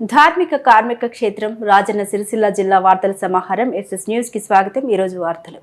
ధార్మిక కార్మిక క్షేత్రం రాజన్న సిరిసిల్ల జిల్లా వార్తల సమాహారం ఎస్ఎస్ న్యూస్ కి స్వాగతం। ఈ రోజు వార్తలు।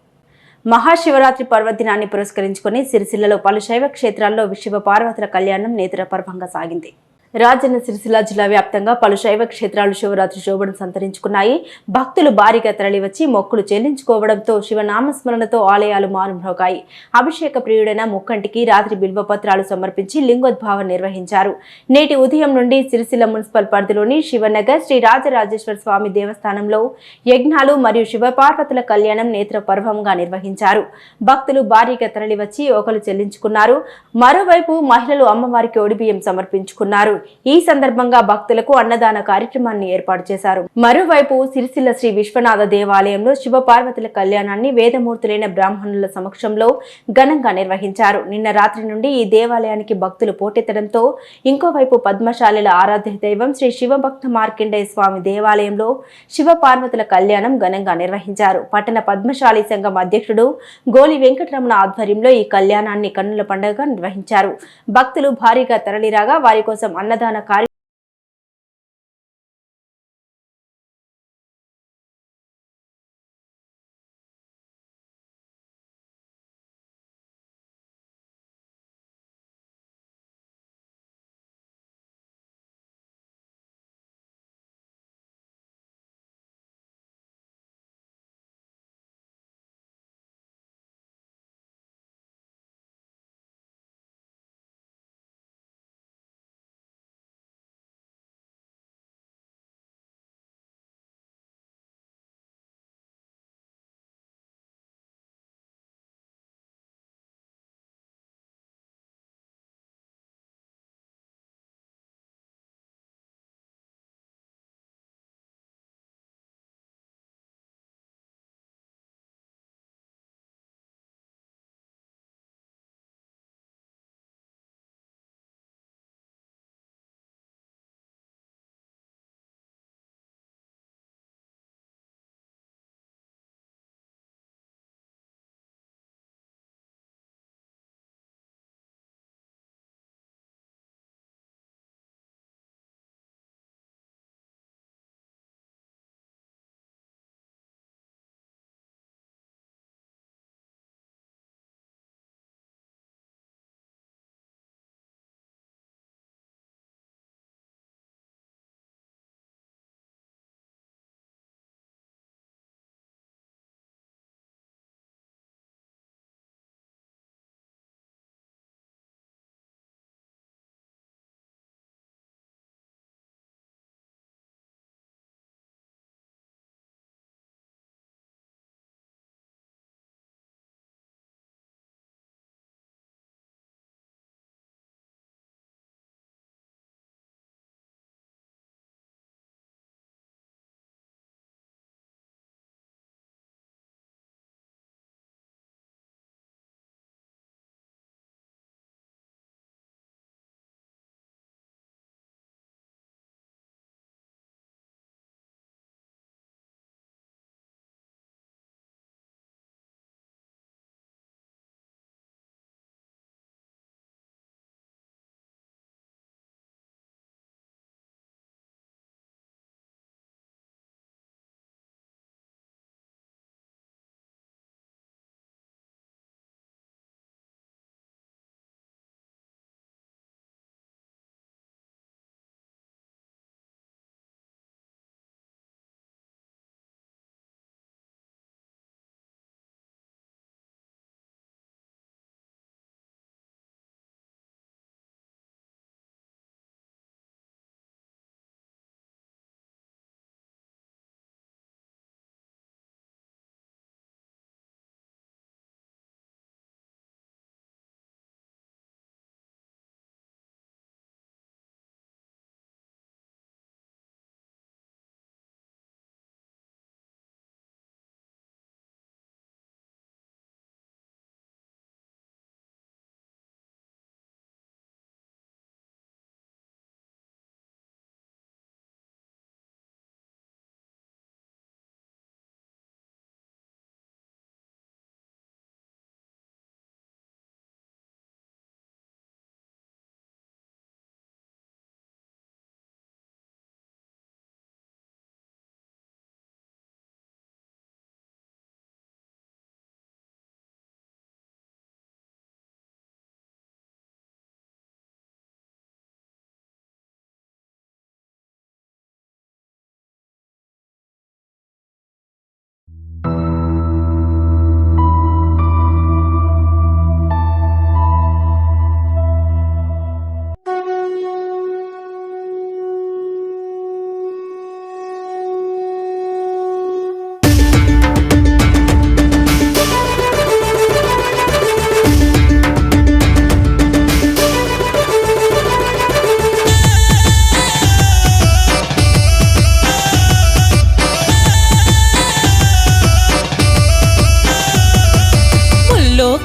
మహాశివరాత్రి పర్వదినాన్ని పురస్కరించుకొని సిరిసిల్లలో పలు శైవ క్షేత్రాల్లో శివ పార్వతుల కళ్యాణం నేత్రపర్వంగా సాగింది। రాజన్న సిరిసిల్ల జిల్లా వ్యాప్తంగా పలు శైవ క్షేత్రాలు శివరాత్రి శోభను సంతరించుకున్నాయి। భక్తులు భారీగా తరలివచ్చి మొక్కులు చెల్లించుకోవడంతో శివనామస్మరణతో ఆలయాలు మారుమ్రోగాయి। అభిషేక ప్రియుడైన ముక్కంటికి రాత్రి బిల్వపత్రాలు సమర్పించి లింగోద్భావం నిర్వహించారు। నేటి ఉదయం నుండి సిరిసిల్ల మున్సిపల్ పరిధిలోని శివనగర్ శ్రీ రాజరాజేశ్వర స్వామి దేవస్థానంలో యజ్ఞాలు మరియు శివపార్వతుల కళ్యాణం నేత్రపర్వంగా నిర్వహించారు। భక్తులు భారీగా తరలివచ్చి ఒకలు చెల్లించుకున్నారు। మరోవైపు మహిళలు అమ్మవారికి ఒడిబియ్యం సమర్పించుకున్నారు। ఈ సందర్భంగా భక్తులకు అన్నదాన కార్యక్రమాన్ని ఏర్పాటు చేశారు। మరోవైపు సిరిసిల్ల శ్రీ విశ్వనాథ దేవాలయంలో శివ పార్వతుల కళ్యాణాన్ని వేదమూర్తులైన బ్రాహ్మణుల సమక్షంలో ఘనంగా నిర్వహించారు। నిన్న రాత్రి నుండి ఈ దేవాలయానికి భక్తులు పోటెత్తడంతో ఇంకోవైపు పద్మశాలిల ఆరాధ్య దైవం శ్రీ శివభక్త మార్కండేయ స్వామి దేవాలయంలో శివ పార్వతుల కళ్యాణం ఘనంగా నిర్వహించారు। పట్టణ పద్మశాలి సంఘం అధ్యక్షుడు గోలి వెంకటరమణ ఆధ్వర్యంలో ఈ కళ్యాణాన్ని కన్నుల పండుగగా నిర్వహించారు। భక్తులు భారీగా తరలిరాగా వారి కోసం అన్నదాన కార్యక్రమం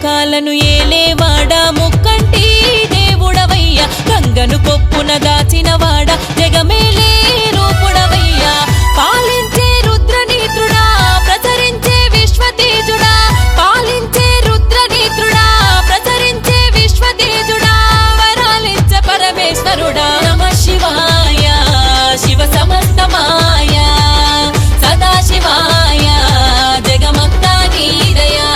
ముల్లోకాలను ఏలేవాడా ముక్కంటి దేవుడవయ్యా గంగను కొప్పున దాచినవాడా జగమేలే రూపుడవయ్యా పాలించే రుద్రనేత్రుడా ప్రసరించే విశ్వతేజుడా పాలించే రుద్రనేత్రుడా ప్రసరించే విశ్వతేజుడా వరాలించ పరమేశ్వరుడా నమః శివాయ శివ సమస్తమాయ సదాశివాయ జగమంతా నీదయా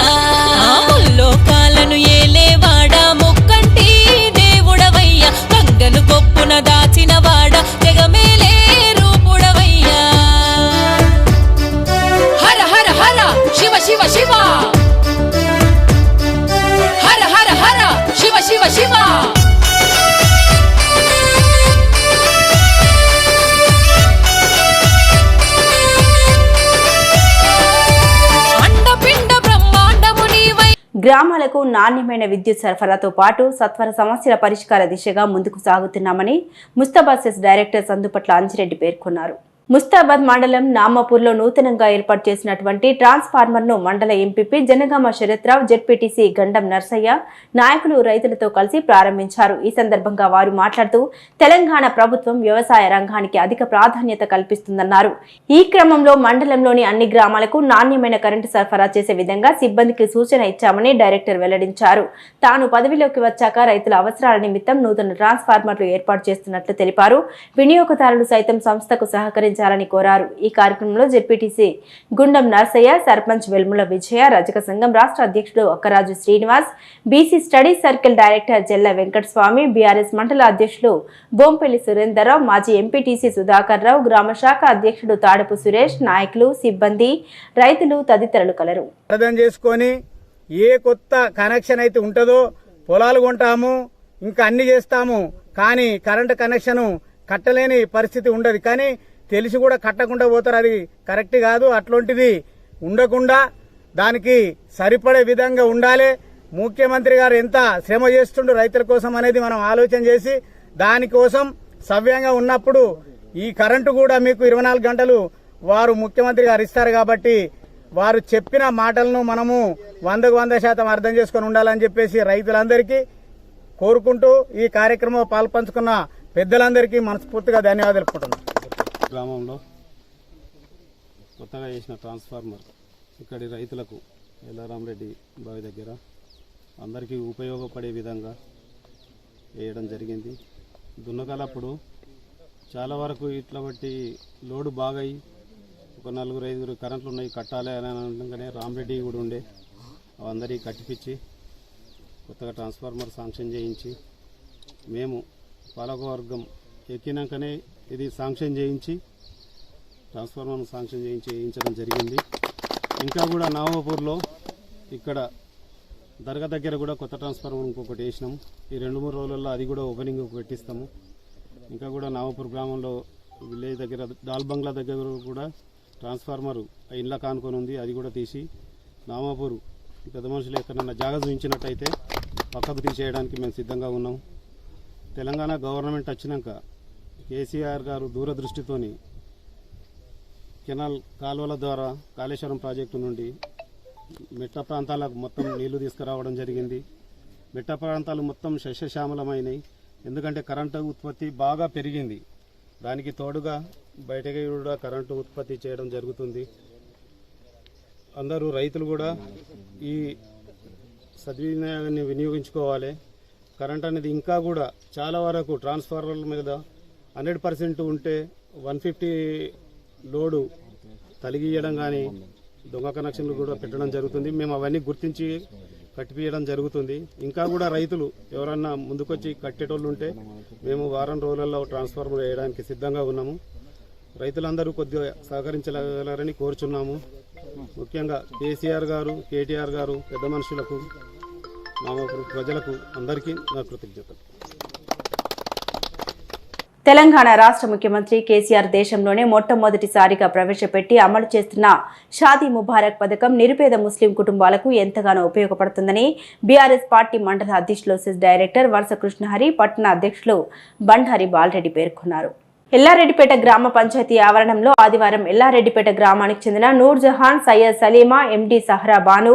ముల్లోకాలను ఏలేవాడా ముక్కంటి దేవుడవయ్యా గంగను కొప్పున దాచినవాడా జగమేలే రూపుడవయ్యా హర హర హర శివ శివ శివ హర హర హర శివ శివ శివ గ్రామాలకు నాణ్యమైన విద్యుత్ సరఫరాతో పాటు సత్వర సమస్యల పరిష్కార దిశగా ముందుకు సాగుతున్నామని ముస్తాబాద్ సెస్ డైరెక్టర్ సందుపట్ల అంజిరెడ్డి పేర్కొన్నారు. ముస్తాబాద్ మండలం నామాపూర్లో నూతనంగా ఏర్పాటు చేసినటువంటి ట్రాన్స్ఫార్మర్ను మండల ఎంపీపీ జనగామ శరత్రావు, జెడ్పీటీసీ గండం నర్సయ్య నాయకులు రైతులతో కలిసి ప్రారంభించారు. ఈ సందర్భంగా వారు మాట్లాడుతూ తెలంగాణ ప్రభుత్వం వ్యవసాయ రంగానికి అధిక ప్రాధాన్యత కల్పిస్తుందన్నారు. ఈ క్రమంలో మండలంలోని అన్ని గ్రామాలకు నాణ్యమైన కరెంటు సరఫరా చేసే విధంగా సిబ్బందికి సూచన ఇచ్చామని డైరెక్టర్ వెల్లడించారు. తాను పదవిలోకి వచ్చాక రైతుల అవసరాల నిమిత్తం నూతన ట్రాన్స్ఫార్మర్లు ఏర్పాటు చేస్తున్నట్లు తెలిపారు. వినియోగదారులు సైతం సంస్థకు సహకరించాలని కోరారు. ఈ కార్యక్రమంలో జెడ్పీటీసీ గుండం నర్సయ్య, సర్పంచ్ వెల్ముల విజయ, రజక సంఘం రాష్ట్ర అధ్యక్షుడు Akkaraju Srinivas, BC studies circle director Jella Venkataswamy, BRS మండల అధ్యక్షులు బోంపల్లి సురేందర్రావు, మాజీ ఎంపీటీసీ సుధాకర్ రావు, గ్రామ శాఖ అధ్యక్షుడు తాడపు సురేష్, నాయకులు, సిబ్బంది, రైతులు తదితరులు కలరు. అర్థం చేసుకొని ఏ కొత్త కనెక్షన్ అయితే ఉంటుందో పొలాలు కొంటాము, ఇంకా అన్ని చేస్తాము, కానీ కరెంటు కనెక్షన్ కట్టలేని పరిస్థితి ఉండదు. కానీ తెలిసి కూడా కట్టకుండా పోతారు. అది కరెక్ట్ కాదు. అట్లాంటిది ఉండకుండా దానికి సరిపడే విధంగా ఉండాలి. ముఖ్యమంత్రి గారు ఎంత శ్రమ చేస్తుండ్రు రైతుల కోసం అనేది మనం ఆలోచన చేసి దానికోసం సవ్యంగా ఉన్నప్పుడు ఈ కరెంటు కూడా మీకు 24 గంటలు వారు ముఖ్యమంత్రి గారు ఇస్తారు. కాబట్టి వారు చెప్పిన మాటలను మనము 100% అర్థం చేసుకొని ఉండాలని చెప్పేసి రైతులందరికీ కోరుకుంటూ ఈ కార్యక్రమంలో పాల్పంచుకున్న పెద్దలందరికీ మనస్ఫూర్తిగా ధన్యవాదాలు తెలుపుకుంటున్నాను. గ్రామంలో కొత్తగా చేసిన ట్రాన్స్ఫార్మర్ ఇక్కడి రైతులకు ఎల్లారామరెడ్డి బావి దగ్గర అందరికీ ఉపయోగపడే విధంగా వేయడం జరిగింది. దున్నకాలప్పుడు చాలా వరకు ఇట్లా బట్టి లోడు బాగా ఒక 4-5 కరెంట్లు ఉన్నాయి కట్టాలి అని అనగానే రామరెడ్డి కూడా ఉండే అందరికీ కట్టిపించి కొత్తగా ట్రాన్స్ఫార్మర్ శాంక్షన్ చేయించి మేము పాలకవర్గం ఎక్కినాకనే ఇది శాంక్షన్ చేయించి ట్రాన్స్ఫార్మర్ శాంక్షన్ చేయించడం జరిగింది. ఇంకా కూడా నామాపూర్లో ఇక్కడ దర్గా దగ్గర కూడా కొత్త ట్రాన్స్ఫార్మర్ ఇంకొకటి వేసినాం. ఈ 2-3 రోజుల్లో అది కూడా ఓపెనింగ్ పెట్టిస్తాము. ఇంకా కూడా నామాపూర్ గ్రామంలో విలేజ్ దగ్గర డాల్ బంగ్లా దగ్గర కూడా ట్రాన్స్ఫార్మర్ ఇండ్ల కానుకొని ఉంది. అది కూడా తీసి నామాపూర్ పెద్ద మనుషులు ఎక్కడన్నా జాగా చూపించినట్టయితే పక్కకు తీసేయడానికి మేము సిద్ధంగా ఉన్నాం. తెలంగాణ గవర్నమెంట్ వచ్చినాక కేసీఆర్ గారు దూరదృష్టితోని కెనాల్ కాలువల ద్వారా కాళేశ్వరం ప్రాజెక్టు నుండి మెట్ట ప్రాంతాలకు మొత్తం నీళ్లు తీసుకురావడం జరిగింది. మెట్ట ప్రాంతాలు మొత్తం సస్యశ్యామలమైనవి. ఎందుకంటే కరెంటు ఉత్పత్తి బాగా పెరిగింది. దానికి తోడుగా బయటకి కూడా కరెంటు ఉత్పత్తి చేయడం జరుగుతుంది. అందరూ రైతులు కూడా ఈ సద్వినియోగాన్ని వినియోగించుకోవాలి. కరెంట్ అనేది ఇంకా కూడా చాలా వరకు ట్రాన్స్ఫార్మర్ల మీద 100% ఉంటే 150 లోడు తలిగియడం కానీ దొంగ కనెక్షన్లు కూడా పెట్టడం జరుగుతుంది. మేము అవన్నీ గుర్తించి కట్టిపియడం జరుగుతుంది. ఇంకా కూడా రైతులు ఎవరన్నా ముందుకొచ్చి కట్టేటోళ్ళు ఉంటే మేము వారం రోజులలో ట్రాన్స్ఫార్మర్ వేయడానికి సిద్ధంగా ఉన్నాము. రైతులందరూ కొద్దిగా సహకరించగలరని కోరుచున్నాము. ముఖ్యంగా కేసీఆర్ గారు, కేటీఆర్ గారు, పెద్ద మనుషులకు, ప్రజలకు అందరికీ నా కృతజ్ఞతలు. తెలంగాణ రాష్ట్ర ముఖ్యమంత్రి కేసీఆర్ దేశంలోనే మొట్టమొదటిసారిగా ప్రవేశపెట్టి అమలు చేస్తున్న షాదీ ముబారక్ పథకం నిరుపేద ముస్లిం కుటుంబాలకు ఎంతగానో ఉపయోగపడుతుందని బీఆర్ఎస్ పార్టీ మండల అధ్యక్షులు సెస్ డైరెక్టర్ వరుస కృష్ణహరి, పట్టణ అధ్యక్షులు బండారి బాలరెడ్డి పేర్కొన్నారు. ఎల్లారెడ్డిపేట గ్రామ పంచాయతీ ఆవరణంలో ఆదివారం ఎల్లారెడ్డిపేట గ్రామానికి చెందిన నూర్జహాన్, సయ్యద్ సలీమా, ఎండి సహరా బాను,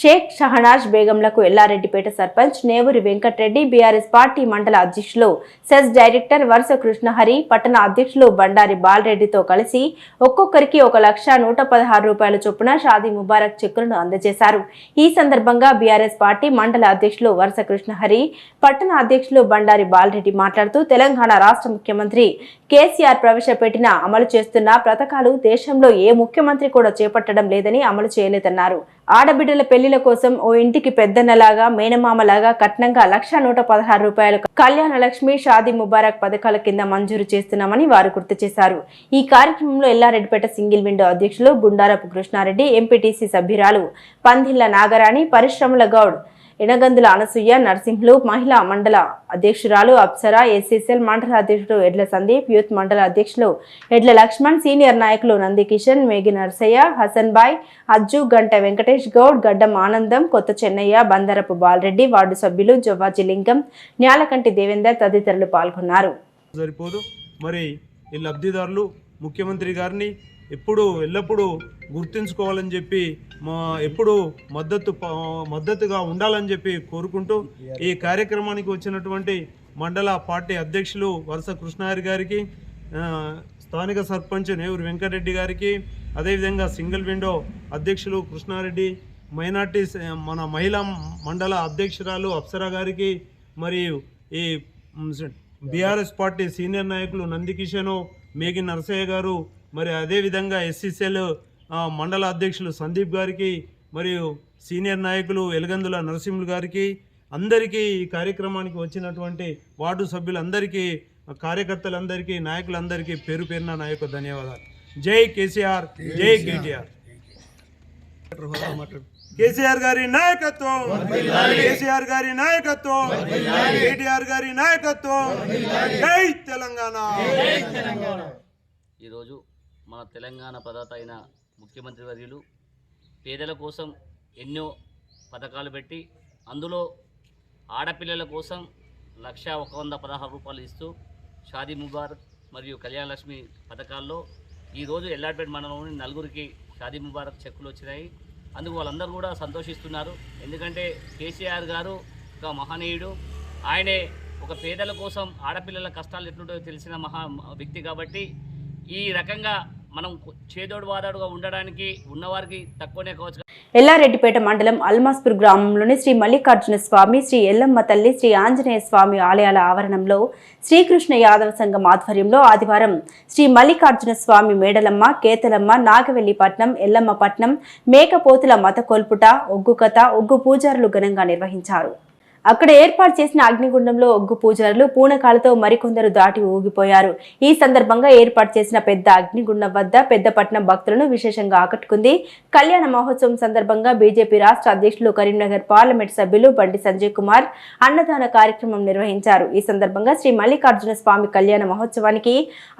షేక్ షహనాజ్ బేగంలకు ఎల్లారెడ్డిపేట సర్పంచ్ నేవూరి వెంకటరెడ్డి, బీఆర్ఎస్ పార్టీ మండల అధ్యక్షులు సెస్ డైరెక్టర్ వరుస కృష్ణహరి, పట్టణ అధ్యక్షులు బండారి బాలరెడ్డితో కలిసి ఒక్కొక్కరికి 1,116 రూపాయల చొప్పున షాదీ ముబారక్ చెక్కులను అందజేశారు. ఈ సందర్భంగా బీఆర్ఎస్ పార్టీ మండల అధ్యక్షులు వరుస కృష్ణహరి, పట్టణ అధ్యక్షులు బండారి బాలరెడ్డి మాట్లాడుతూ తెలంగాణ రాష్ట్ర ముఖ్యమంత్రి కేసీఆర్ ప్రవేశపెట్టిన అమలు చేస్తున్న పథకాలు దేశంలో ఏ ముఖ్యమంత్రి కూడా చేపట్టడం లేదని, అమలు చేయలేదన్నారు. ఆడబిడ్డల పెళ్లిల కోసం ఓ ఇంటికి పెద్దన్నలాగా, మేనమామలాగా కట్నంగా 1,116 రూపాయలు కళ్యాణ లక్ష్మి, షాదీ ముబారక్ పథకాల కింద మంజూరు చేస్తున్నామని వారు గుర్తు చేశారు. ఈ కార్యక్రమంలో ఎల్లారెడ్డిపేట సింగిల్ విండో అధ్యక్షులు గుండారపు కృష్ణారెడ్డి, ఎంపీటీసీ సభ్యురాలు పందిళ్ల నాగరాణి, పరిశ్రమల గౌడ్, ఎనగందుల అనసూయ, నర్సింహులు, మహిళా మండల అధ్యక్షురాలు అప్సరా, ఎస్సీసీఎల్ మండల అధ్యక్షుడు ఎడ్ల సందీప్, యూత్ మండల అధ్యక్షులు ఎడ్ల లక్ష్మణ్, సీనియర్ నాయకులు నంది కిషన్, మేఘి నర్సయ్య, హసన్ బాయ్, అజ్జు, గంట వెంకటేష్ గౌడ్, గడ్డం ఆనందం, కొత్త చెన్నయ్య, బందరపు బాలరెడ్డి, వార్డు సభ్యులు జవ్వాజీ లింగం, న్యాలకంటి దేవేందర్ తదితరులు పాల్గొన్నారు. సరిపోదు మరి ఈ లబ్ధిదారులు ముఖ్యమంత్రి గారిని ఎల్లప్పుడూ గుర్తుంచుకోవాలని చెప్పి ఎప్పుడు మద్దతుగా ఉండాలని చెప్పి కోరుకుంటూ ఈ కార్యక్రమానికి వచ్చినటువంటి మండల పార్టీ అధ్యక్షులు వరుస కృష్ణారి గారికి, స్థానిక సర్పంచ్ నేవూరి వెంకటరెడ్డి గారికి, అదేవిధంగా సింగిల్ విండో అధ్యక్షులు కృష్ణారెడ్డి, మైనార్టీస్ మన మహిళా మండల అధ్యక్షురాలు అప్సరా గారికి, మరియు ఈ బీఆర్ఎస్ పార్టీ సీనియర్ నాయకులు నంది కిషన్, మేఘి నరసయ్య గారు, మరి అదేవిధంగా ఎస్సీసీఎల్ మండల అధ్యక్షులు సందీప్ గారికి, మరియు సీనియర్ నాయకులు ఎలగందుల నరసింహులు గారికి, అందరికీ ఈ కార్యక్రమానికి వచ్చినటువంటి వార్డు సభ్యులందరికీ, కార్యకర్తలందరికీ, నాయకులందరికీ పేరు పేరున నా యొక్క ధన్యవాదాలు. జై కేసీఆర్, జై కేటీఆర్. కేసీఆర్ గారి నాయకత్వం, కేసీఆర్ గారి నాయకత్వం, కేటీఆర్ గారి నాయకత్వం. జై తెలంగాణ. ఈరోజు మన తెలంగాణ ప్రదాత అయిన ముఖ్యమంత్రి వర్యులు పేదల కోసం ఎన్నో పథకాలు పెట్టి అందులో ఆడపిల్లల కోసం 1,116 రూపాయలు ఇస్తూ షాదీ ముబారక్ మరియు కళ్యాణ లక్ష్మి పథకాల్లో ఈరోజు ఎల్లారెడ్డిపేట మండలంలోని 4గురికి షాదీ ముబారక్ చెక్కులు వచ్చినాయి. అందుకు వాళ్ళందరూ కూడా సంతోషిస్తున్నారు. ఎందుకంటే కేసీఆర్ గారు ఒక మహనీయుడు. ఆయనే ఒక పేదల కోసం ఆడపిల్లల కష్టాలు ఎట్లుంటో తెలిసిన వ్యక్తి కాబట్టి ఈ రకంగా మనం చేదోడు వాదాడుగా ఉండడానికి ఉన్నవారికి తక్కువనే కావచ్చు. ఎల్లారెడ్డిపేట మండలం అల్మాస్పూర్ గ్రామంలోని శ్రీ మల్లికార్జున స్వామి, శ్రీ ఎల్లమ్మ తల్లి, శ్రీ ఆంజనేయ స్వామి ఆలయాల ఆవరణంలో శ్రీకృష్ణ యాదవ సంఘం ఆధ్వర్యంలో ఆదివారం శ్రీ మల్లికార్జున స్వామి మేడలమ్మ, కేతలమ్మ, నాగవెల్లిపట్నం, ఎల్లమ్మపట్నం, మేకపోతుల మత కొల్పుట, ఒగ్గు కథ, ఒగ్గు పూజారులు ఘనంగా నిర్వహించారు. అక్కడ ఏర్పాటు చేసిన అగ్నిగుండంలో ఒగ్గు పూజారులు పూనకాలతో మరికొందరు దాటి ఊగిపోయారు. ఈ సందర్భంగా ఏర్పాటు చేసిన పెద్ద అగ్నిగుండం వద్ద పెద్దపట్నం భక్తులను విశేషంగా ఆకట్టుకుంది. కళ్యాణ మహోత్సవం సందర్భంగా బీజేపీ రాష్ట్ర అధ్యక్షులు, కరీంనగర్ పార్లమెంట్ సభ్యులు బండి సంజయ్ కుమార్ అన్నదాన కార్యక్రమం నిర్వహించారు. ఈ సందర్భంగా శ్రీ మల్లికార్జున స్వామి కళ్యాణ మహోత్సవానికి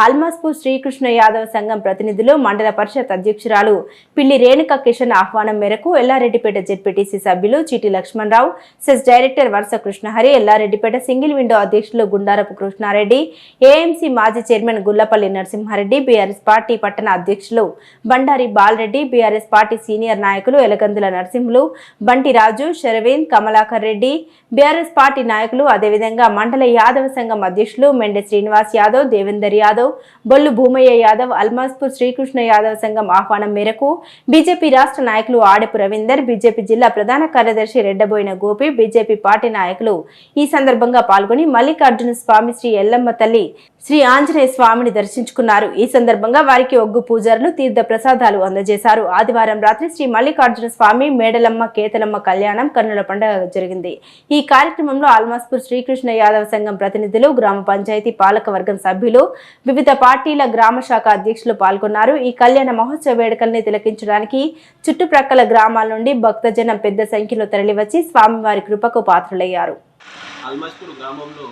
అల్మాస్పూర్ శ్రీకృష్ణ యాదవ సంఘం ప్రతినిధులు, మండల పరిషత్ అధ్యక్షురాలు పిల్లి రేణుక కిషన్ ఆహ్వానం మేరకు ఎల్లారెడ్డిపేట జెడ్పీటీసీ సభ్యులు చీటి లక్ష్మణరావు, సెస్ డైరెక్టర్ వరుస కృష్ణహరి, ఎల్లారెడ్డిపేట సింగిల్ విండో అధ్యక్షులు గుండారపు కృష్ణారెడ్డి, ఏఎంసీ మాజీ chairman Gullapalli Narasimhareddy, BRS party పట్టణ అధ్యక్షులు Bandari Balareddy, BRS party senior నాయకులు ఎలగందుల నరసింహులు, బంటి రాజు, శరవేంద్, కమలాకర్ రెడ్డి, బీఆర్ఎస్ పార్టీ నాయకులు, అదేవిధంగా మండల యాదవ సంఘం అధ్యక్షులు మెండే శ్రీనివాస్ యాదవ్, దేవేందర్ యాదవ్, బొల్లు భూమయ్య యాదవ్, అల్మాస్పూర్ శ్రీకృష్ణ యాదవ్ సంఘం ఆహ్వానం మేరకు బీజేపీ రాష్ట్ర నాయకులు ఆడపు రవీందర్, బీజేపీ జిల్లా ప్రధాన కార్యదర్శి రెడ్డబోయిన గోపి, బీజేపీ పార్టీ నాయకులు ఈ సందర్భంగా పాల్గొని మల్లికార్జున స్వామి, శ్రీ ఎల్లమ్మ తల్లి, శ్రీ ఆంజనేయ స్వామిని దర్శించుకున్నారు. ఈ సందర్భంగా వారికి ఒగ్గు పూజారులు తీర్థ ప్రసాదాలు అందజేశారు. ఆదివారం రాత్రి శ్రీ మల్లికార్జున స్వామి, మేడలమ్మ, కేతలమ్మ కళ్యాణం, కన్నుల పండుగ జరిగింది. ఈ కార్యక్రమంలో అల్మాస్పూర్ శ్రీకృష్ణ యాదవ సంఘం ప్రతినిధులు, గ్రామ పంచాయతీ పాలక వర్గం సభ్యులు, వివిధ పార్టీల గ్రామ శాఖ అధ్యక్షులు పాల్గొన్నారు. ఈ కళ్యాణ మహోత్సవ వేడుకల్ని తిలకించడానికి చుట్టుప్రక్కల గ్రామాల నుండి భక్తజనం పెద్ద సంఖ్యలో తరలివచ్చి స్వామివారి కృపకు పాత్రులయ్యారు. అల్మాస్పూర్ గ్రామంలో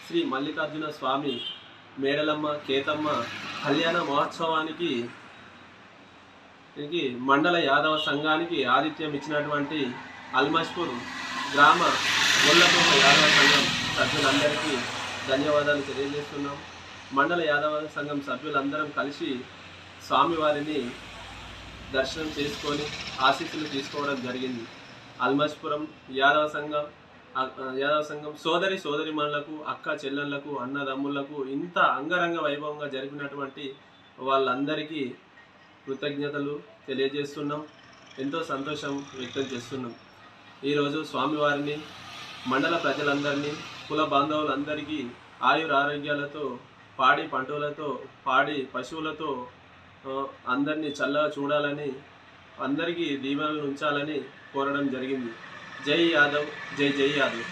శ్రీ మల్లికార్జున స్వామి మేడలమ్మ, కేతమ్మ కళ్యాణ మహోత్సవానికి మండల యాదవ సంఘానికి ఆతిథ్యం ఇచ్చినటువంటి అల్మాస్పూర్ గ్రామ గొల్లపూర్ యాదవ సంఘం సభ్యులందరికీ ధన్యవాదాలు తెలియజేస్తున్నాం. మండల యాదవ సంఘం సభ్యులందరం కలిసి స్వామివారిని దర్శనం చేసుకొని ఆశీస్సులు తీసుకోవడం జరిగింది. అల్మష్పురం యాదవ సంఘం సోదరిమణులకు, అక్క చెల్లెళ్లకు, అన్నదమ్ములకు ఇంత అంగరంగ వైభవంగా జరిపినటువంటి వాళ్ళందరికీ కృతజ్ఞతలు తెలియజేస్తున్నాం. ఎంతో సంతోషం వ్యక్తం చేస్తున్నాం. ఈరోజు స్వామివారిని, మండల ప్రజలందరినీ, కుల బాంధవులందరికీ ఆయురారోగ్యాలతో, పాడి పంటలతో, పాడి పశువులతో అందరినీ చల్లగా చూడాలని, అందరికీ దీవెనలు ఉంచాలని కోరడం జరిగింది. జై యాదవ్, జై జై యాదవ్.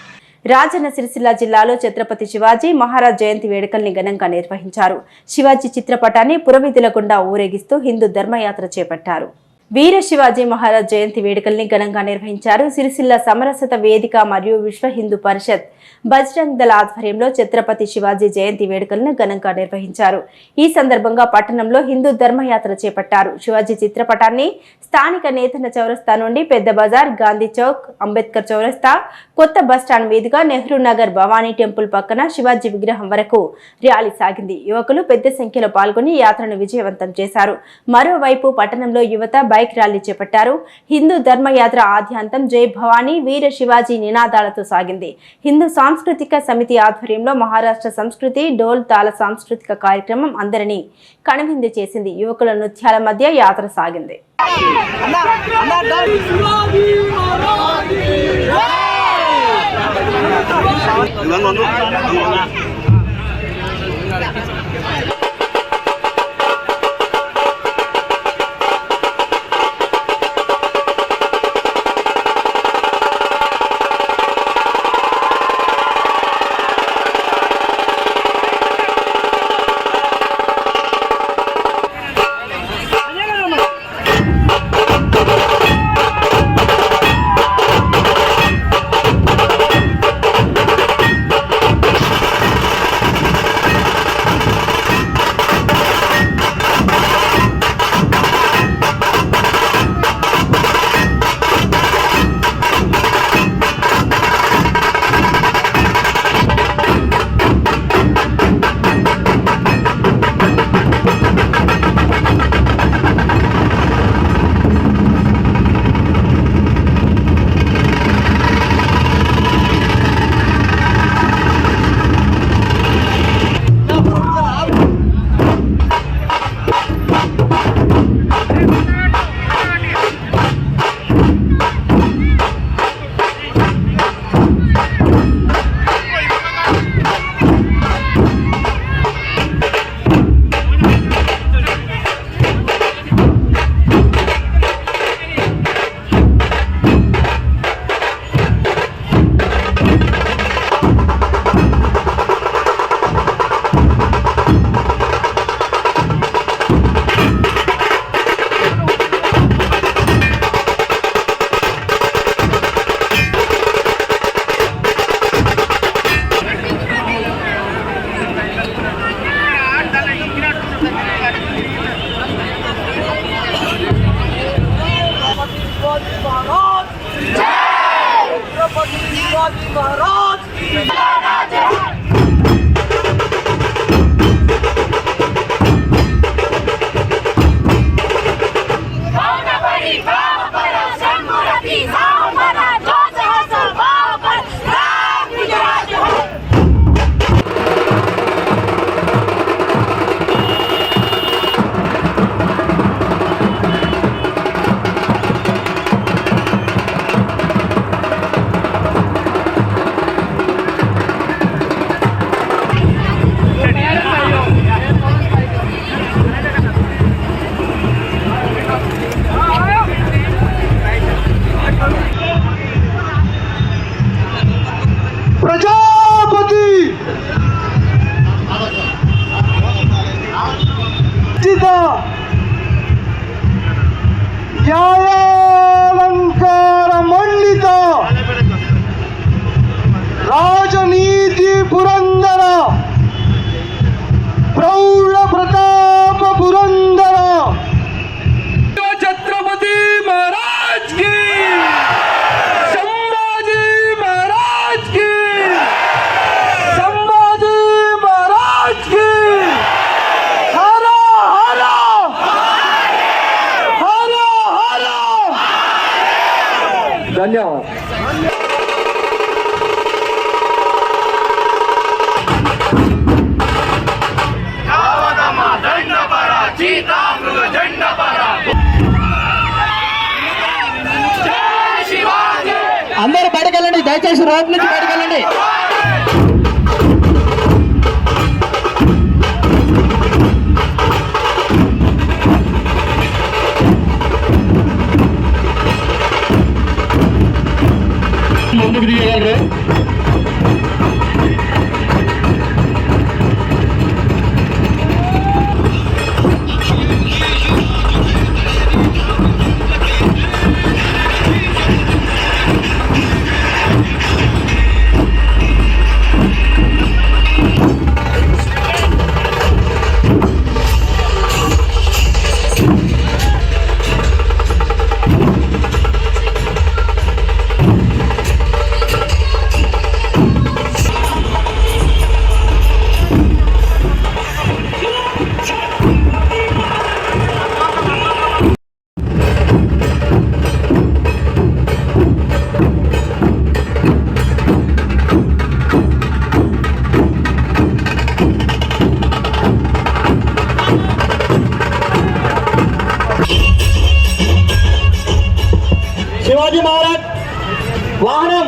రాజన్న సిరిసిల్ల జిల్లాలో ఛత్రపతి శివాజీ మహారాజ్ జయంతి వేడుకల్ని ఘనంగా నిర్వహించారు. శివాజీ చిత్రపటాన్ని పురవీధుల గుండా ఊరేగిస్తూ హిందూ ధర్మయాత్ర చేపట్టారు. వీర శివాజీ మహారాజ్ జయంతి వేడుకల్ని ఘనంగా నిర్వహించారు. సిరిసిల్ల సమరసత వేదిక మరియు విశ్వ హిందూ పరిషత్ బజరంగ్ దళ ఆధ్వర్యంలో ఛత్రపతి శివాజీ జయంతి వేడుకలను ఘనంగా నిర్వహించారు. ఈ సందర్భంగా పట్టణంలో హిందూ ధర్మయాత్ర చేపట్టారు. శివాజీ చిత్రపటాన్ని స్థానిక నేతన్న చౌరస్తా నుండి పెద్ద బజార్, గాంధీ చౌక్, అంబేద్కర్ చౌరస్తా, కొత్త బస్టాండ్ మీదుగా నెహ్రూ నగర్, భవానీ టెంపుల్ పక్కన శివాజీ విగ్రహం వరకు ర్యాలీ సాగింది. యువకులు పెద్ద సంఖ్యలో పాల్గొని యాత్రను విజయవంతం చేశారు. మరోవైపు పట్టణంలో యువత బైక్ ర్యాలీ చేపట్టారు. హిందూ ధర్మయాత్ర ఆద్యాంతం జై భవానీ, వీర శివాజీ నినాదాలతో సాగింది. హిందూ సాంస్కృతిక సమితి ఆధ్వర్యంలో మహారాష్ట్ర సంస్కృతి డోల్ తాళ సాంస్కృతిక కార్యక్రమం అందరినీ కనువిందు చేసింది. యువకుల నృత్యాల మధ్య యాత్ర సాగింది. संभाजी महाराज की ధన్యవాదాలు. అందరూ బయటకు వెళ్ళండి, దయచేసి రోడ్ నుంచి బయటకు వెళ్ళండి. ముందుకు దిగగలరు. శివాజీ మహారాజ్ వాహనం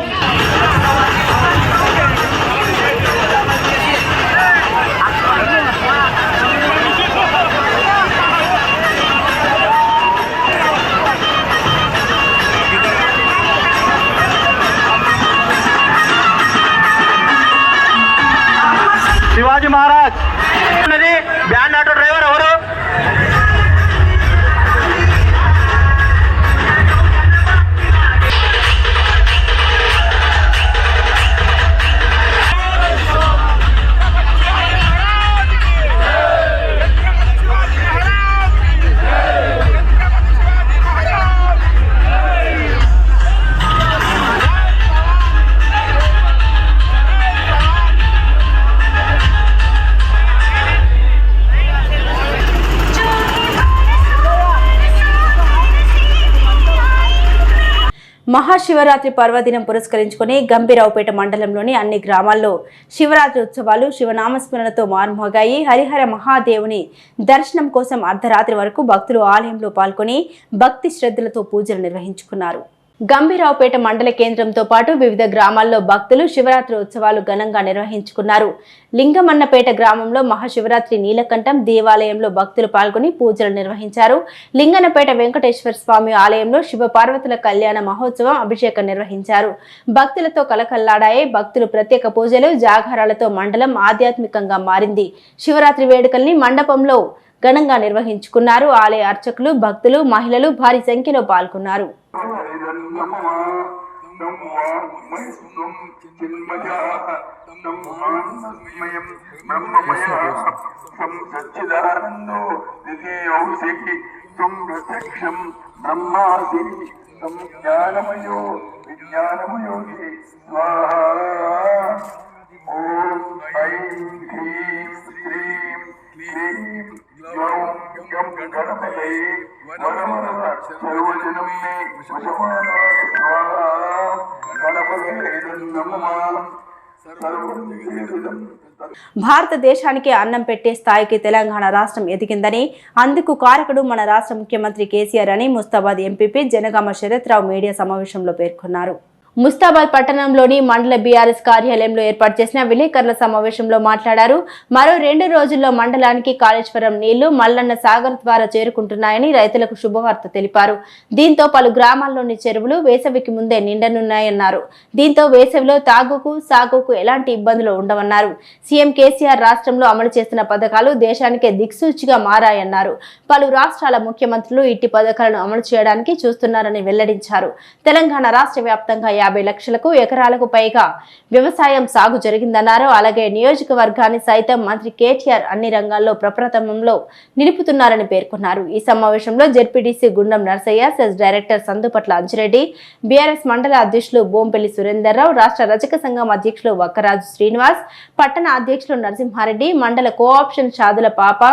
Shivaji Maharaj band auto driver ఎవరు? మహాశివరాత్రి పర్వదినం పురస్కరించుకుని గంభీరావుపేట మండలంలోని అన్ని గ్రామాల్లో శివరాత్రి ఉత్సవాలు శివనామస్మరణతో మార్మోగాయి. హరిహర మహాదేవుని దర్శనం కోసం అర్ధరాత్రి వరకు భక్తులు ఆలయంలో పాల్గొని భక్తి శ్రద్ధలతో పూజలు నిర్వహించుకున్నారు. గంభీరావుపేట మండల కేంద్రంతో పాటు వివిధ గ్రామాల్లో భక్తులు శివరాత్రి ఉత్సవాలు ఘనంగా నిర్వహించుకున్నారు. లింగమన్నపేట గ్రామంలో మహాశివరాత్రి నీలకంఠం దేవాలయంలో భక్తులు పాల్గొని పూజలు నిర్వహించారు. లింగన్నపేట వెంకటేశ్వర స్వామి ఆలయంలో శివ పార్వతుల కళ్యాణ మహోత్సవం అభిషేకం నిర్వహించారు. భక్తులతో కలకల్లాడాయి. భక్తులు ప్రత్యేక పూజలు జాగారాలతో మండలం ఆధ్యాత్మికంగా మారింది. శివరాత్రి వేడుకల్ని మండపంలో ఘనంగా నిర్వహించుకున్నారు. ఆలయ అర్చకులు, భక్తులు, మహిళలు భారీ సంఖ్యలో పాల్గొన్నారు. భారతదేశానికి అన్నం పెట్టే స్థాయికి తెలంగాణ రాష్ట్రం ఎదిగిందని, అందుకు కారకుడు మన రాష్ట్ర ముఖ్యమంత్రి కేసీఆర్ అని ముస్తాబాద్ ఎంపీపీ జనగామ శరత్రావు మీడియా సమావేశంలో పేర్కొన్నారు. ముస్తాబాద్ పట్టణంలోని మండల బీఆర్ఎస్ కార్యాలయంలో ఏర్పాటు చేసిన విలేకరుల సమావేశంలో మాట్లాడారు. మరో 2 రోజుల్లో మండలానికి కాళేశ్వరం నీళ్లు మల్లన్న సాగర్ ద్వారా చేరుకుంటున్నాయని రైతులకు శుభవార్త తెలిపారు. దీంతో పలు గ్రామాల్లోని చెరువులు వేసవికి ముందే నిండనున్నాయన్నారు. దీంతో వేసవిలో తాగుకు సాగుకు ఎలాంటి ఇబ్బందులు ఉండవన్నారు. సీఎం కేసీఆర్ రాష్ట్రంలో అమలు చేస్తున్న పథకాలు దేశానికే దిక్సూచిగా మారాయన్నారు. పలు రాష్ట్రాల ముఖ్యమంత్రులు ఇట్టి పథకాలను అమలు చేయడానికి చూస్తున్నారని వెల్లడించారు. తెలంగాణ రాష్ట్ర వ్యాప్తంగా 50 లక్షలకు ఎకరాలకు పైగా వ్యవసాయం సాగు జరిగిందన్నారు. అలాగే నియోజకవర్గాన్ని సైతం మంత్రి కేటీఆర్ అన్ని రంగాల్లో ప్రప్రథమంలో నిలుపుతున్నారని పేర్కొన్నారు. ఈ సమావేశంలో ZPTC Gundam Narsaiah, CESS director Sandupatla Anjireddy, BRS మండల అధ్యక్షులు బోంపల్లి సురేందర్రావు, రాష్ట్ర రజక సంఘం అధ్యక్షులు వక్కరాజు శ్రీనివాస్, పట్టణ అధ్యక్షులు నరసింహారెడ్డి, మండల కోఆప్షన్ షాదుల పాప,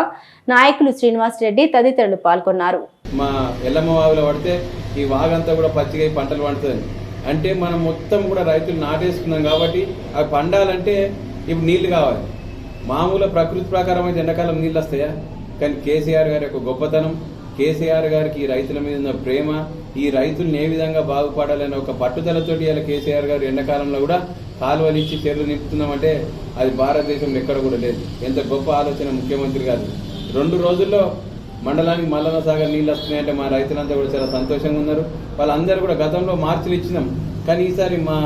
నాయకులు శ్రీనివాస్ రెడ్డి తదితరులు పాల్గొన్నారు. మా ఎల్లమ్మ వాగులో పడితే ఈ వాగంతా కూడా పచ్చిగా పంటలు పండుతుంది. అంటే మనం మొత్తం కూడా రైతులు నాటేసుకున్నాం కాబట్టి అవి పండాలంటే ఇప్పుడు నీళ్లు కావాలి. మామూలు ప్రకృతి ప్రకారం అయితే ఎండాకాలం నీళ్ళు వస్తాయా? కానీ కేసీఆర్ గారి యొక్క గొప్పతనం, కేసీఆర్ గారికి ఈ రైతుల మీద ఉన్న ప్రేమ, ఈ రైతుల్ని ఏ విధంగా బాగుపడాలనే ఒక పట్టుదలతోటి ఇలా కేసీఆర్ గారు ఎండాకాలంలో కూడా కాలువలు ఇచ్చి చెరువులు నింపుతున్నామంటే అది భారతదేశంలో ఎక్కడ కూడా లేదు. ఎంత గొప్ప ఆలోచన ముఖ్యమంత్రి గారు. 2 రోజుల్లో మండలానికి మల్లన్న సాగర్ నీళ్ళు వస్తున్నాయంటే మా రైతులంతా కూడా చాలా సంతోషంగా ఉన్నారు. వాళ్ళందరూ కూడా గతంలో మార్చిలు ఇచ్చినాం, కానీ ఈసారి మా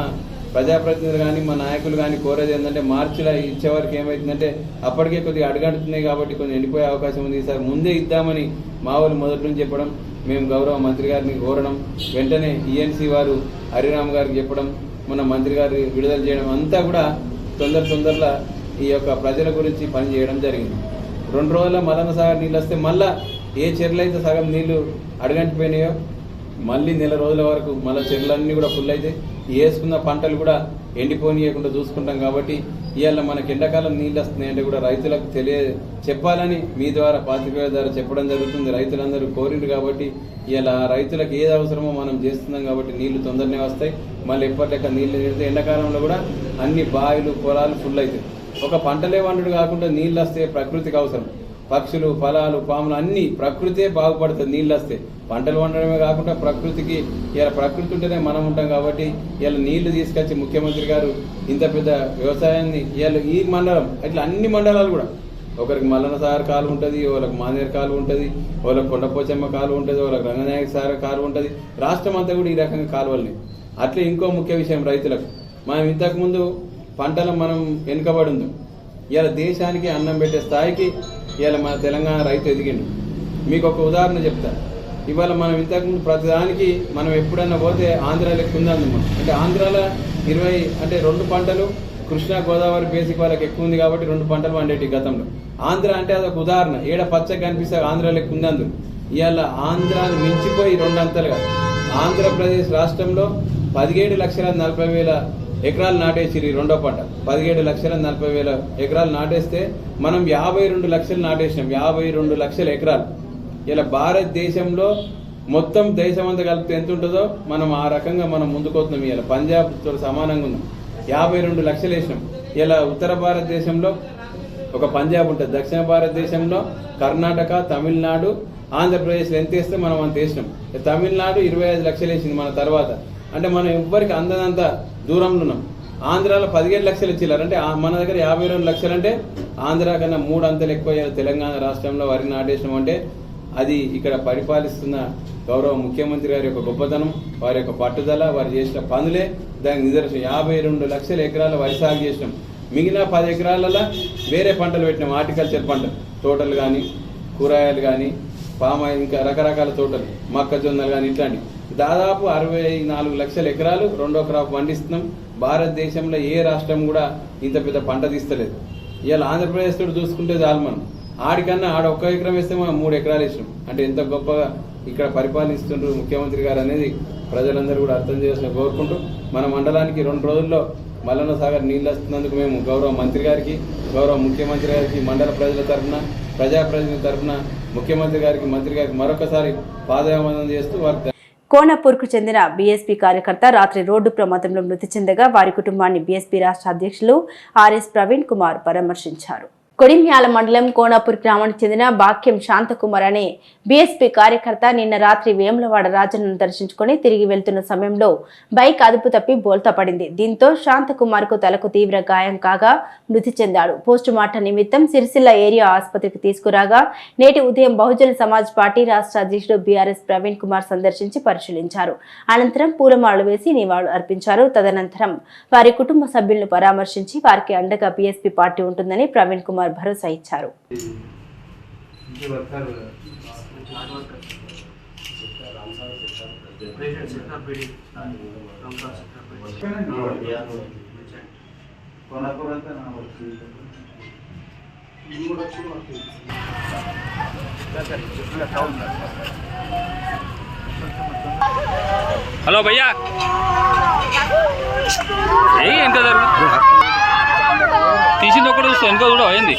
ప్రజాప్రతినిధులు కానీ మా నాయకులు కానీ కోరేది ఏంటంటే మార్చిలో ఇచ్చేవారికి ఏమవుతుందంటే అప్పటికే కొద్దిగా అడుగంటున్నాయి కాబట్టి కొంచెం ఎండిపోయే అవకాశం ఉంది. ఈసారి ముందే ఇద్దామని మా వాళ్ళు మొదటి నుంచి చెప్పడం, మేము గౌరవ మంత్రి గారిని కోరడం, వెంటనే ఈఎన్సీ వారు హరిరామ్ గారికి చెప్పడం, మన మంత్రి గారు విడుదల చేయడం అంతా కూడా తొందరలో ఈ యొక్క ప్రజల గురించి పనిచేయడం జరిగింది. 2 రోజుల మల్లన్న సాగర్ నీళ్ళు వస్తే మళ్ళీ ఏ చెరువులు అయితే సగం నీళ్లు అడుగంటిపోయినాయో మళ్ళీ 1 రోజుల వరకు మళ్ళీ చెరువులన్నీ కూడా ఫుల్ అయితే వేసుకున్న పంటలు కూడా ఎండిపోనీయకుండా చూసుకుంటాం. కాబట్టి ఇవాళ మనకి ఎండాకాలం నీళ్ళు వస్తున్నాయంటే కూడా రైతులకు చెప్పాలని మీ ద్వారా పాత్రికేయుల ద్వారా చెప్పడం జరుగుతుంది. రైతులందరూ కోరిండ్రు కాబట్టి ఇవాళ రైతులకు ఏది అవసరమో మనం చేస్తున్నాం కాబట్టి నీళ్లు తొందరనే వస్తాయి. మళ్ళీ ఎప్పటిలెక్క నీళ్లు నిడితే ఎండాకాలంలో కూడా అన్ని బావిలు పొలాలు ఫుల్ అవుతాయి. ఒక పంటలే వండుడు కాకుండా నీళ్ళు వస్తే ప్రకృతికి అవసరం. పక్షులు, ఫలాలు, పాములు అన్నీ ప్రకృతే బాగుపడుతుంది నీళ్ళు వస్తే. పంటలు వండడమే కాకుండా ప్రకృతికి ఇలా ప్రకృతి ఉంటేనే మనం ఉంటాం కాబట్టి ఇలా నీళ్లు తీసుకొచ్చి ముఖ్యమంత్రి గారు ఇంత పెద్ద వ్యవసాయాన్ని ఇవాళ ఈ మండలం ఇట్లా అన్ని మండలాలు కూడా ఒకరికి మల్లన్న సాగర్ కాలువ ఉంటుంది, వాళ్ళకి మానేరు కాలువ ఉంటుంది, వాళ్ళకి కొండపోచమ్మ కాలువ ఉంటుంది, వాళ్ళకి రంగనాయక సాగర్ కాలువ ఉంటుంది. రాష్ట్రం అంతా కూడా ఈ రకంగా కాలువల్ని. అట్లా ఇంకో ముఖ్య విషయం రైతులకు, మనం ఇంతకుముందు పంటలు మనం వెనుకబడి ఉంది. ఇవాళ దేశానికి అన్నం పెట్టే స్థాయికి ఇవాళ మన తెలంగాణ రైతు ఎదిగిండు. మీకు ఒక ఉదాహరణ చెప్తా. ఇవాళ మనం ఇంతకుముందు ప్రతిదానికి మనం ఎప్పుడన్నా పోతే ఆంధ్ర లెక్క ఉందని మనం అంటే ఆంధ్రాలో 20 అంటే 2 పంటలు కృష్ణా గోదావరి బేసిక్ వాళ్ళకి ఎక్కువ ఉంది కాబట్టి 2 పంటలు పండేటి గతంలో. ఆంధ్ర అంటే అదొక ఉదాహరణ. ఏడ పచ్చగా కనిపిస్తే ఆంధ్ర లెక్క ఉందందు. ఇవాళ ఆంధ్రాను మించిపోయి 2 అంతలుగా ఆంధ్రప్రదేశ్ రాష్ట్రంలో 17,40,000 ఎకరాలు నాటేసి రెండో పంట 17,40,000 ఎకరాలు నాటేస్తే మనం 52 లక్షలు నాటేసినాం. 52 లక్షల ఎకరాలు. ఇలా భారతదేశంలో మొత్తం దేశం అంతా కలిపితే ఎంత ఉంటుందో మనం ఆ రకంగా మనం ముందుకోతున్నాం. ఇలా పంజాబ్తో సమానంగా ఉన్నాం. 52 లక్షలు వేసినాం. ఇలా ఉత్తర భారతదేశంలో ఒక పంజాబ్ ఉంటుంది, దక్షిణ భారతదేశంలో కర్ణాటక, తమిళనాడు, ఆంధ్రప్రదేశ్లో ఎంత వేస్తే మనం అంత వేసినాం. తమిళనాడు 25 లక్షలు వేసింది మన తర్వాత. అంటే మనం ఎవ్వరికి అందనంత దూరంలో ఉన్నాం. ఆంధ్రాలో 17 లక్షలు ఇచ్చిల్లారు. అంటే మన దగ్గర 52 లక్షలు అంటే ఆంధ్ర కన్నా 3 అంతలు ఎక్కువ తెలంగాణ రాష్ట్రంలో వరి నాటేసినాం. అంటే అది ఇక్కడ పరిపాలిస్తున్న గౌరవ ముఖ్యమంత్రి గారి యొక్క గొప్పతనం, వారి యొక్క పట్టుదల, వారు చేసిన పనులే దానికి నిదర్శనం. 52 లక్షల ఎకరాల వరి సాగు చేసినాం. మిగిలిన 10 ఎకరాలలో వేరే పంటలు పెట్టినాం. హార్టికల్చర్ పంటలు, తోటలు కానీ, కూరగాయలు కానీ, పామాయిల్, ఇంకా రకరకాల తోటలు, మొక్కజొన్నలు కానీ ఇట్లాంటి దాదాపు 64 లక్షల ఎకరాలు రెండో క్రాప్ పండిస్తున్నాం. భారతదేశంలో ఏ రాష్ట్రం కూడా ఇంత పెద్ద పంట తీస్తలేదు. ఇవాళ ఆంధ్రప్రదేశ్ తోటి చూసుకుంటే చాలు, మనం ఆడికన్నా ఆడ 1 ఎకరం వేస్తే మనం 3 ఎకరాలు వేసినాం. అంటే ఎంత గొప్పగా ఇక్కడ పరిపాలిస్తుండ్రు ముఖ్యమంత్రి గారు అనేది ప్రజలందరూ కూడా అర్థం చేసిన కోరుకుంటూ మన మండలానికి 2 రోజుల్లో మల్లన్న సాగర్ నీళ్ళు వస్తున్నందుకు మేము గౌరవ మంత్రి గారికి, గౌరవ ముఖ్యమంత్రి గారికి, మండల ప్రజల తరఫున, ప్రజాప్రతినిధుల తరఫున ముఖ్యమంత్రి గారికి, మంత్రి గారికి మరొకసారి పాదయామనం చేస్తూ వారికి. కోనపూర్కు చెందిన బీఎస్పీ కార్యకర్త రాత్రి రోడ్డు ప్రమాదంలో మృతి చెందగా వారి కుటుంబాన్ని బీఎస్పీ రాష్ట్ర అధ్యక్షులు ఆర్ఎస్ ప్రవీణ్ కుమార్ పరామర్శించారు. కొడిమ్యాల మండలం కోనాపూర్ గ్రామానికి చెందిన భాగ్యం శాంతకుమార్ అనే బీఎస్పీ కార్యకర్త నిన్న రాత్రి వేములవాడ రాజన్నను దర్శించుకుని తిరిగి వెళ్తున్న సమయంలో బైక్ అదుపు తప్పి బోల్తా పడింది. దీంతో శాంతకుమార్ కు తలకు తీవ్ర గాయం కాగా మృతి చెందాడు. పోస్టుమార్టం నిమిత్తం సిరిసిల్ల ఏరియా ఆసుపత్రికి తీసుకురాగా నేటి ఉదయం బహుజన సమాజ్ పార్టీ రాష్ట్ర అధ్యక్షుడు బీఆర్ఎస్ ప్రవీణ్ కుమార్ సందర్శించి పరిశీలించారు. అనంతరం పూలమాలలు వేసి నివాళులు అర్పించారు. తదనంతరం వారి కుటుంబ సభ్యులను పరామర్శించి వారికి అండగా బీఎస్పీ పార్టీ ఉంటుందని ప్రవీణ్ కుమార్ భరోసా ఇచ్చారు. హలో భయ్యా, ఎంత తీసింది ఒకటి చూస్తా వెనుక చూడ అయింది.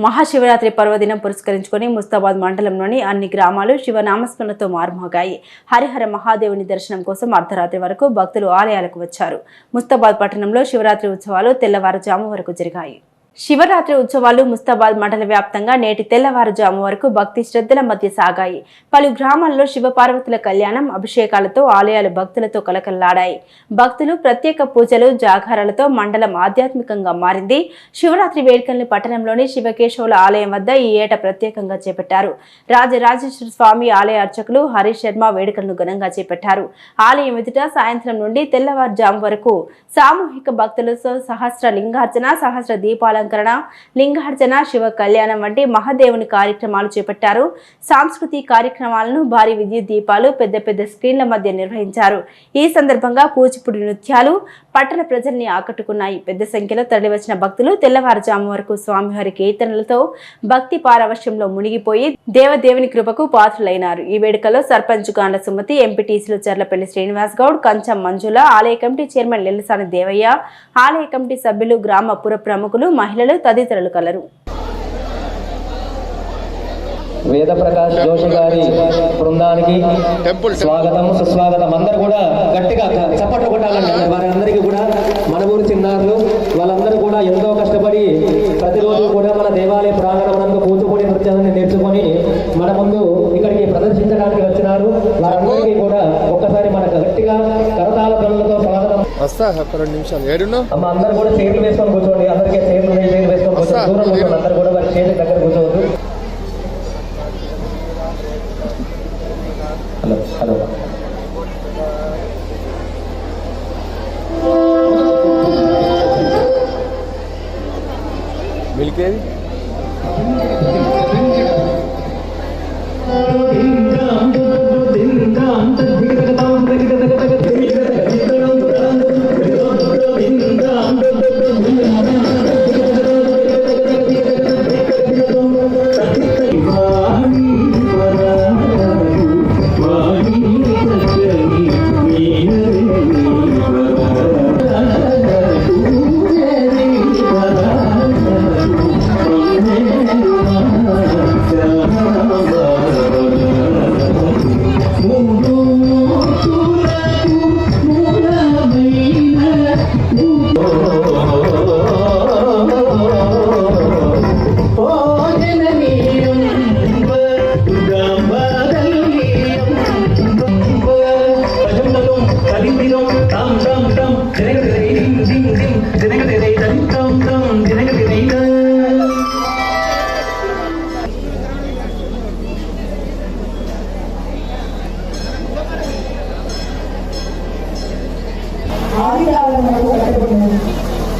మహాశివరాత్రి పర్వదినం పురస్కరించుకొని ముస్తాబాద్ మండలంలోని అన్ని గ్రామాలు శివనామస్మరణతో మారుమోగాయి. హరిహర మహాదేవుని దర్శనం కోసం అర్ధరాత్రి వరకు భక్తులు ఆలయాలకు వచ్చారు. ముస్తాబాద్ పట్టణంలో శివరాత్రి ఉత్సవాలు తెల్లవారుజాము వరకు జరిగాయి. శివరాత్రి ఉత్సవాలు ముస్తాబాద్ మండల వ్యాప్తంగా నేటి తెల్లవారుజాము వరకు భక్తి శ్రద్ధల మధ్య సాగాయి. పలు గ్రామాల్లో శివపార్వతుల కళ్యాణం, అభిషేకాలతో ఆలయాలు భక్తులతో కలకల్లాడాయి. భక్తులు ప్రత్యేక పూజలు, జాగారాలతో మండలం ఆధ్యాత్మికంగా మారింది. శివరాత్రి వేడుకల్ని పట్టణంలోని శివకేశవుల ఆలయం వద్ద ఈ ఏటా ప్రత్యేకంగా చేపట్టారు. రాజరాజేశ్వర స్వామి ఆలయ అర్చకులు హరీష్ శర్మ వేడుకలను ఘనంగా చేపట్టారు. ఆలయం ఎదుట సాయంత్రం నుండి తెల్లవారుజాము వరకు సామూహిక భక్తులతో సహస్ర లింగార్చన, సహస్ర దీపాలంకరణ, లింగార్చన, శివ కళ్యాణం వంటి మహాదేవుని కార్యక్రమాలు చేపట్టారు. సాంస్కృతిక కార్యక్రమాలను భారీ విద్యుత్ దీపాలు, పెద్ద పెద్ద స్క్రీన్ల మధ్య నిర్వహించారు. ఈ సందర్భంగా కూచిపూడి నృత్యాలు పట్టణ ప్రజల్ని ఆకట్టుకున్నాయి. పెద్ద సంఖ్యలో తరలివచ్చిన భక్తులు తెల్లవారుజాము వరకు స్వామివారి కీర్తనలతో భక్తి పారవశ్యంలో మునిగిపోయి దేవదేవుని కృపకు పాత్రులైనారు. ఈ వేడుకలో సర్పంచ్ గాండ్ల సుమతి, ఎంపీటీసీలు చర్లపల్లి శ్రీనివాస్ గౌడ్, కంచం మంజుల, ఆలయ కమిటీ చైర్మన్ నెల్లసాని దేవయ్య, ఆలయ కమిటీ సభ్యులు, గ్రామ పుర ప్రముఖులు, మహిళలు తదితరులు కలరు. వేద ప్రకాష్ జోషి గారి బృందానికి స్వాగతం, సుస్వాగతం. అందరూ కూడా గట్టిగా చప్పట్లు కొట్టాలండి. వారందరికీ కూడా మన ఊరు చిన్నారులు వాళ్ళందరూ కూడా ఎంతో కష్టపడి ప్రతిరోజు కూడా మన దేవాలయ ప్రాంగణం కూచిపూడి నృత్యాన్ని నేర్చుకొని మన ముందు ఇక్కడికి ప్రదర్శించడానికి వచ్చినారు. వారందరికీ కూడా ఒక్కసారి మనకు గట్టిగా కరతాళ ధ్వనులతో స్వాగతం. అమ్మ అందరూ కూడా చేతులు వేసుకొని కూర్చోండి. అందరికీ చేతులు వేసుకొని కూర్చోండి. దూరం కూర్చోండి. అందరూ కూడా వారి చేతుల దగ్గర కూర్చోవద్దు. హలో మిల్కేది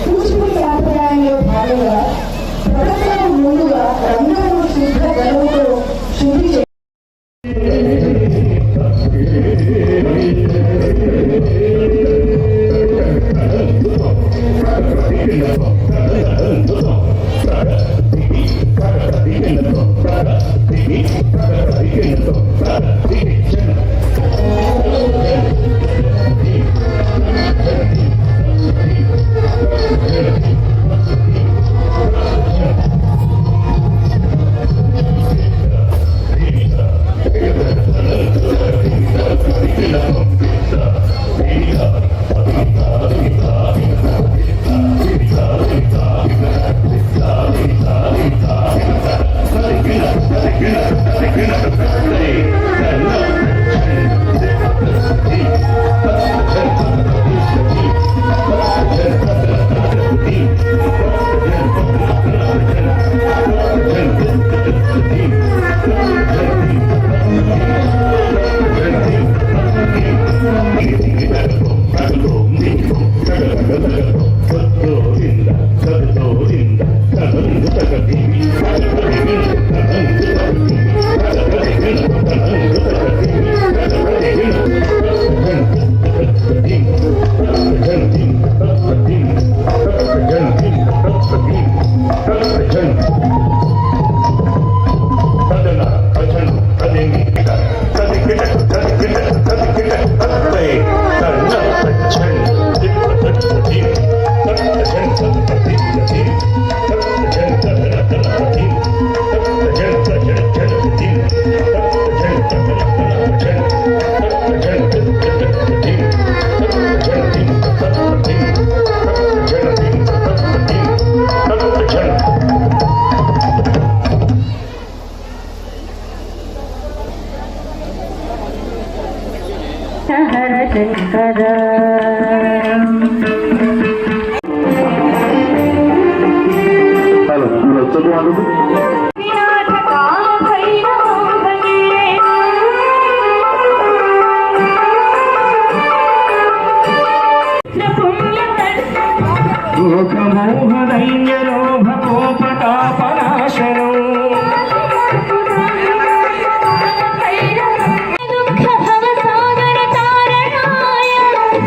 కూచిపూడి సాంప్రదాయంలో భాగంగా ప్రదర్శన ముందుగా రంగులను శుద్ధ జలంతో శుద్ధి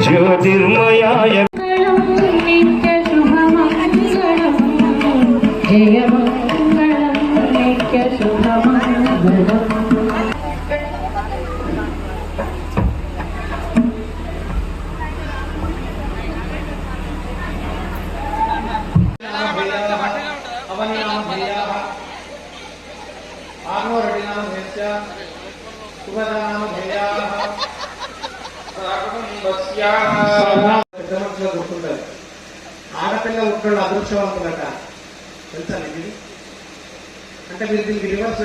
జ్యోతిర్మయాయ ఆడపిల్ల ఉట్టాడు అదృష్టవంతులట తెలుసా ఇది అంటే మీరు దీనికి రివర్స్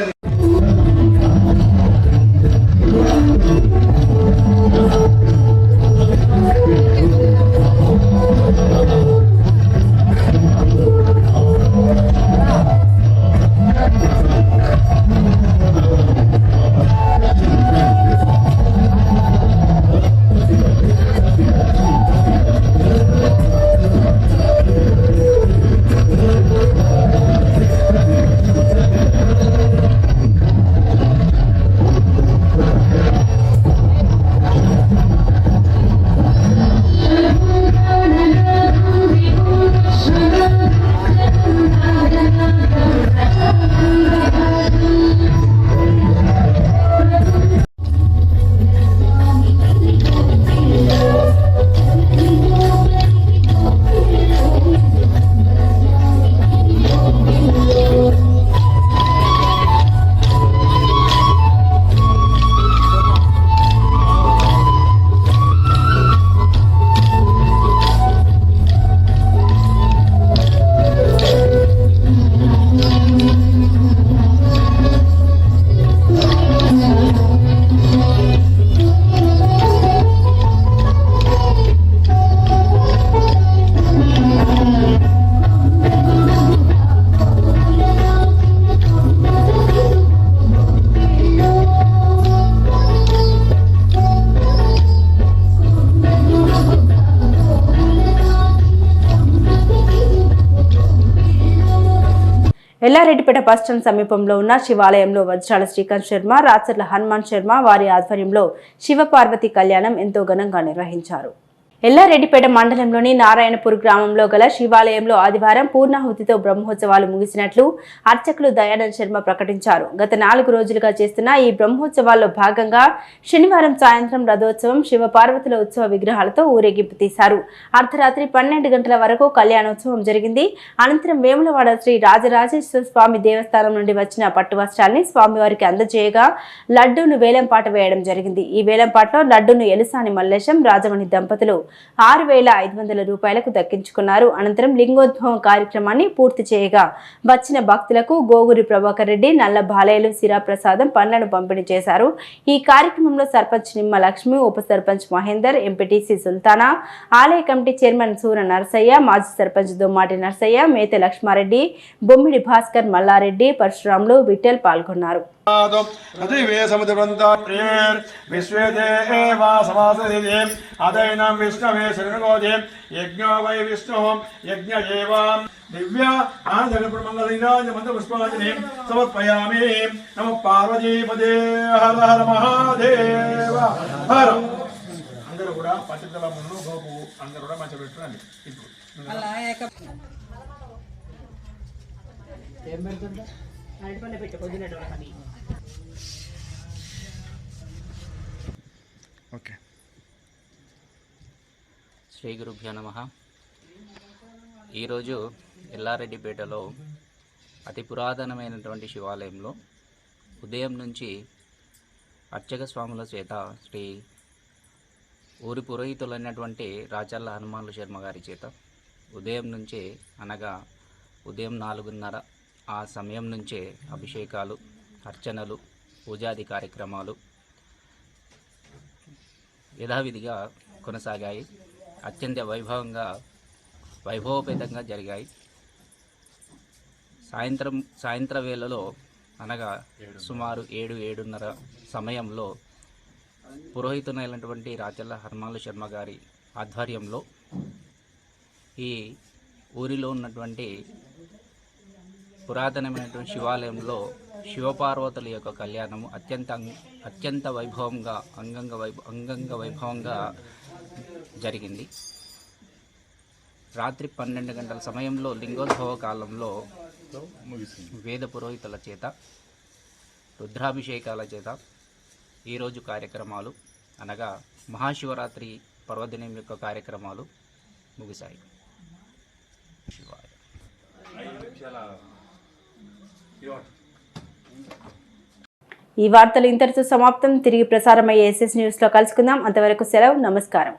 ఎల్లారెడ్డిపేట బస్టాండ్ సమీపంలో ఉన్న శివాలయంలో వజ్రాల శ్రీకాంత్ శర్మ, రాచర్ల హనుమాన్ శర్మ వారి ఆధ్వర్యంలో శివపార్వతి కళ్యాణం ఎంతో ఘనంగా నిర్వహించారు. ఎల్లారెడ్డిపేట మండలంలోని నారాయణపూర్ గ్రామంలో గల శివాలయంలో ఆదివారం పూర్ణాహుతితో బ్రహ్మోత్సవాలు ముగిసినట్లు అర్చకులు దయానంద్ శర్మ ప్రకటించారు. గత 4 రోజులుగా చేస్తున్న ఈ బ్రహ్మోత్సవాల్లో భాగంగా శనివారం సాయంత్రం రథోత్సవం, శివపార్వతుల ఉత్సవ విగ్రహాలతో ఊరేగింపు తీశారు. అర్ధరాత్రి 12 గంటల వరకు కళ్యాణోత్సవం జరిగింది. అనంతరం వేములవాడ శ్రీ రాజరాజేశ్వర స్వామి దేవస్థానం నుండి వచ్చిన పట్టు వస్త్రాన్ని స్వామివారికి అందజేయగా లడ్డూను వేలంపాట వేయడం జరిగింది. ఈ వేలంపాటలో లడ్డూను ఎలుసాని మల్లేశం, రాజమణి దంపతులు 6,500 రూపాయలకు దక్కించుకున్నారు. అనంతరం లింగోద్భవం కార్యక్రమాన్ని పూర్తి చేయగా వచ్చిన భక్తులకు గోగురి ప్రభాకర్ రెడ్డి, నల్ల బాలయ్యలు, సిరా ప్రసాదం, పండ్లను పంపిణీ చేశారు. ఈ కార్యక్రమంలో సర్పంచ్ నిమ్మ లక్ష్మి, ఉప సర్పంచ్ మహేందర్, ఎంపీటీసీ సుల్తానా, ఆలయ కమిటీ చైర్మన్ సూర నరసయ్య, మాజీ సర్పంచ్ దొమ్మాటి నరసయ్య, మేత లక్ష్మారెడ్డి, బొమ్మిడి భాస్కర్, మల్లారెడ్డి, పరశురాములు, విఠల్ పాల్గొన్నారు. దివ్య పుష్పాంజలి సమర్పయామి. నమ పార్వతీపదే హర హర మహాదేవ హర. అందరూ కూడా పచ్చదల ముందు గోపు అందరూ కూడా మంచి పెట్టుకోండి. ఇప్పుడు ఓకే. శ్రీ గురుభ్యో నమః. ఈరోజు ఎల్లారెడ్డిపేటలో అతి పురాతనమైనటువంటి శివాలయంలో ఉదయం నుంచి అర్చక స్వాముల చేత శ్రీ ఊరి పురోహితులైనటువంటి రాచర్ల హనుమాన్లు శర్మ గారి చేత ఉదయం నుంచే అనగా ఉదయం 4:30 ఆ సమయం నుంచే అభిషేకాలు, అర్చనలు, పూజాది కార్యక్రమాలు యథావిధిగా కొనసాగాయి. అత్యంత వైభవపేతంగా జరిగాయి. సాయంత్ర వేళలో అనగా సుమారు 7-7:30 సమయంలో పురోహితునైనటువంటి రాచర్ల హనుమాన్లు శర్మ గారి ఆధ్వర్యంలో ఈ ఊరిలో ఉన్నటువంటి పురాతనమైనటువంటి శివాలయంలో శివపార్వతుల యొక్క కళ్యాణము అత్యంత వైభవంగా అంగంగ వైభవంగా జరిగింది. రాత్రి 12 గంటల సమయంలో లింగోద్భవ కాలంలో వేద పురోహితుల చేత రుద్రాభిషేకాల చేత ఈరోజు కార్యక్రమాలు అనగా మహాశివరాత్రి పర్వదినం యొక్క కార్యక్రమాలు ముగిశాయి. శివాయ. ఈ వార్తలు ఇంతటితో సమాప్తం. తిరిగి ప్రసారమయ్యే SS న్యూస్లో కలుసుకుందాం. అంతవరకు సెలవు. నమస్కారం.